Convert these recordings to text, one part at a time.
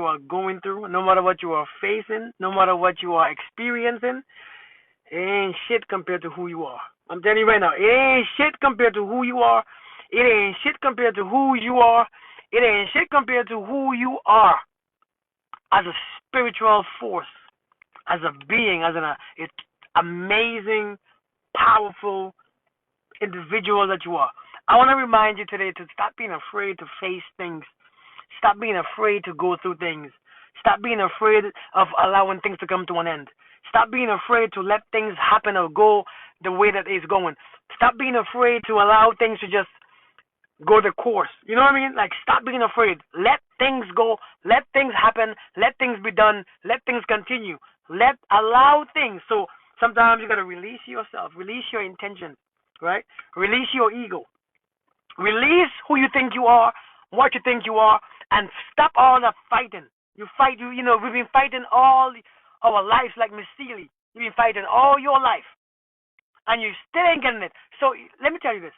you are going through, no matter what you are facing, no matter what you are experiencing, it ain't shit compared to who you are. I'm telling you right now, it ain't shit compared to who you are. It ain't shit compared to who you are. It ain't shit compared to who you are as a spiritual force, as a being, as an it's amazing, powerful individual that you are. I want to remind you today to stop being afraid to face things. Stop being afraid to go through things. Stop being afraid of allowing things to come to an end. Stop being afraid to let things happen or go the way that it's going. Stop being afraid to allow things to just go the course. You know what I mean? Like, stop being afraid. Let things go. Let things happen. Let things be done. Let things continue. Allow things. So sometimes you got to release yourself, release your intentions, right? Release your ego. Release who you think you are, what you think you are, and stop all the fighting. We've been fighting all our lives like Miss Seeley. You've been fighting all your life, and you still ain't getting it. So let me tell you this.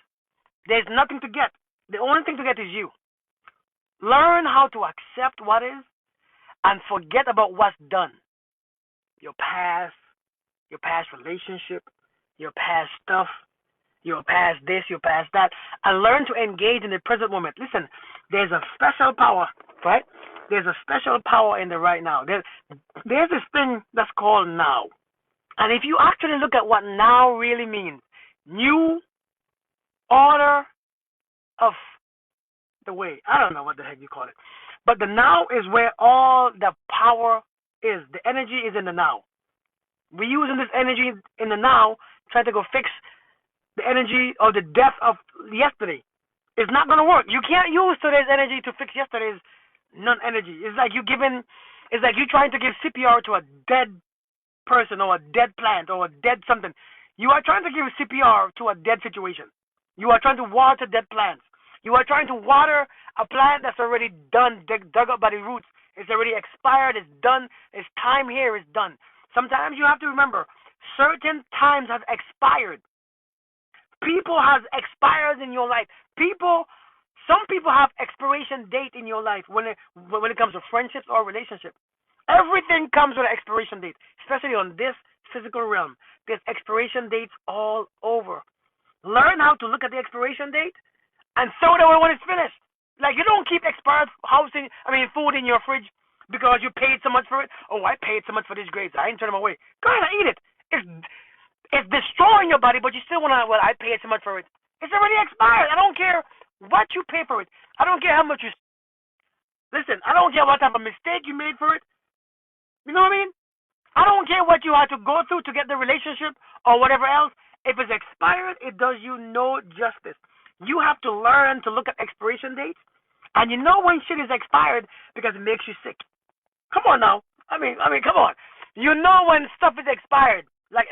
There's nothing to get. The only thing to get is you. Learn how to accept what is and forget about what's done. Your past relationship, your past stuff, your past this, your past that, and learn to engage in the present moment. Listen, there's a special power, right? There's a special power in the right now. There's this thing that's called now. And if you actually look at what now really means, new order of the way. I don't know what the heck you call it. But the now is where all the power is. The energy is in the now. We're using this energy in the now, trying to go fix the energy or the death of yesterday. It's not going to work. You can't use today's energy to fix yesterday's non-energy. It's like you're trying to give CPR to a dead person or a dead plant or a dead something. You are trying to give CPR to a dead situation. You are trying to water dead plants. You are trying to water a plant that's already done, dug up by the roots. It's already expired. It's done. Its time here is done. Sometimes you have to remember, certain times have expired. People have expired in your life. Some people have expiration date in your life when it comes to friendships or relationships. Everything comes with an expiration date, especially on this physical realm. There's expiration dates all over. Learn how to look at the expiration date and throw it away when it's finished. Like, you don't keep expired food in your fridge because you paid so much for it. Oh, I paid so much for these grapes. I ain't turn them away. Go ahead and eat it. It's destroying your body, but you still want to, well, I paid so much for it. It's already expired. I don't care what you pay for it. I don't care how much you... Listen, I don't care what type of mistake you made for it. You know what I mean? I don't care what you had to go through to get the relationship or whatever else. If it's expired, it does you no justice. You have to learn to look at expiration dates, and you know when shit is expired because it makes you sick. Come on now. I mean, come on. You know when stuff is expired, like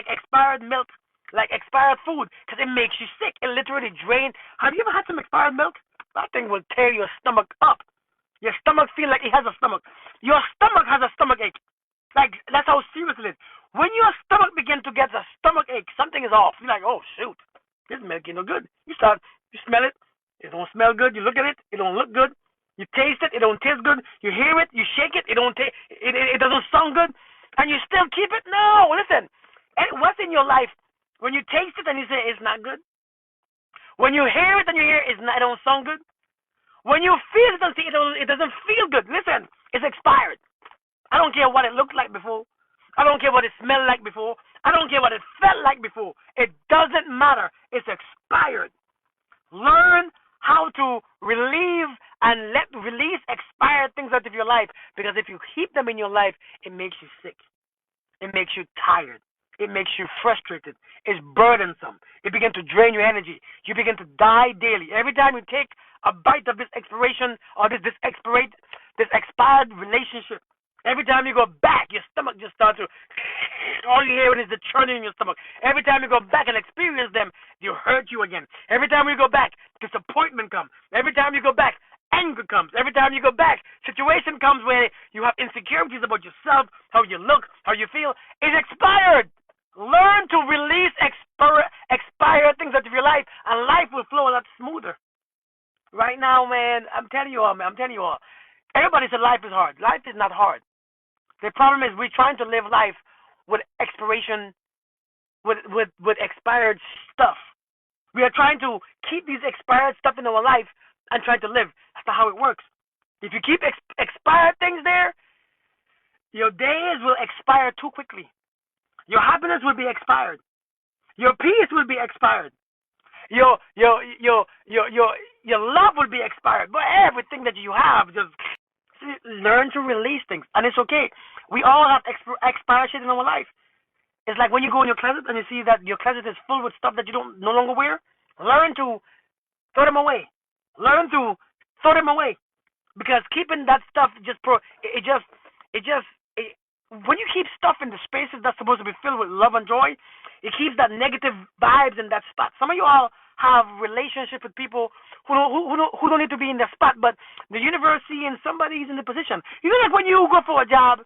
expired milk, like expired food, because it makes you sick. It literally drains. Have you ever had some expired milk? That thing will tear your stomach up. Your stomach feel like it has a stomach. Your stomach has a stomach ache. Like, that's how serious it is. When your stomach begins to get a stomach ache, something is off. You're like, oh, shoot. This milk ain't no good. You smell it. It don't smell good. You look at it. It don't look good. You taste it. It don't taste good. You hear it. You shake it. It doesn't sound good. And you still keep it? No, listen. What's in your life? When you taste it and you say it's not good. When you hear it and you hear it don't sound good. When you feel it and see it doesn't feel good. Listen, it's expired. I don't care what it looked like before. I don't care what it smelled like before. I don't care what it felt like before. It doesn't matter. It's expired. Learn how to release expired things out of your life, because if you keep them in your life, it makes you sick. It makes you tired. It makes you frustrated. It's burdensome. It begins to drain your energy. You begin to die daily. Every time you take a bite of this expiration or this expired relationship, every time you go back, your stomach just starts to... All you hear is the churning in your stomach. Every time you go back and experience them, they hurt you again. Every time you go back, disappointment comes. Every time you go back, anger comes. Every time you go back, situation comes where you have insecurities about yourself, how you look, how you feel. It's expired. Learn to release expired things out of your life, and life will flow a lot smoother. Right now, man, I'm telling you all, Everybody said life is hard. Life is not hard. The problem is we're trying to live life with expiration, with expired stuff. We are trying to keep these expired stuff in our life and trying to live. That's not how it works. If you keep expired things there, your days will expire too quickly. Your happiness will be expired. Your peace will be expired. Your love will be expired. But everything that you have, just learn to release things, and it's okay. We all have expired shit in our life. It's like when you go in your closet and you see that your closet is full with stuff that you don't no longer wear. Learn to throw them away. Learn to throw them away, because keeping that stuff when you keep stuff in the spaces that's supposed to be filled with love and joy, it keeps that negative vibes in that spot. Some of you all have relationships with people who don't need to be in the spot, but the universe seeing somebody's in the position. You know, like when you go for a job,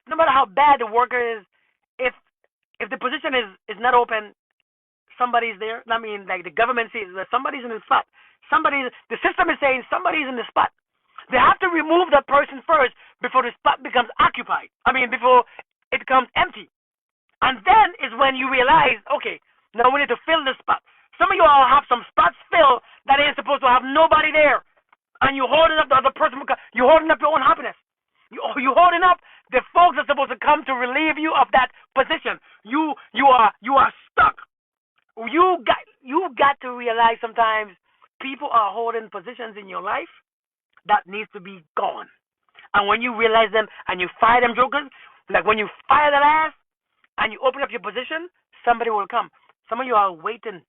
no matter how bad the worker is, if the position is not open, somebody's there. I mean, like the government sees that somebody's in the spot. The system is saying somebody's in the spot. They have to remove that person first before the spot becomes occupied. I mean, before it becomes empty. And then is when you realize, okay, now we need to fill this spot. Some of you all have some spots filled that ain't supposed to have nobody there. And you're holding up the other person. You're holding up your own happiness. You're holding up the folks that are supposed to come to relieve you of that position. You are stuck. You got to realize sometimes people are holding positions in your life that needs to be gone. And when you realize them and you fire them jokers, like when you fire that ass and you open up your position, somebody will come. Some of you are waiting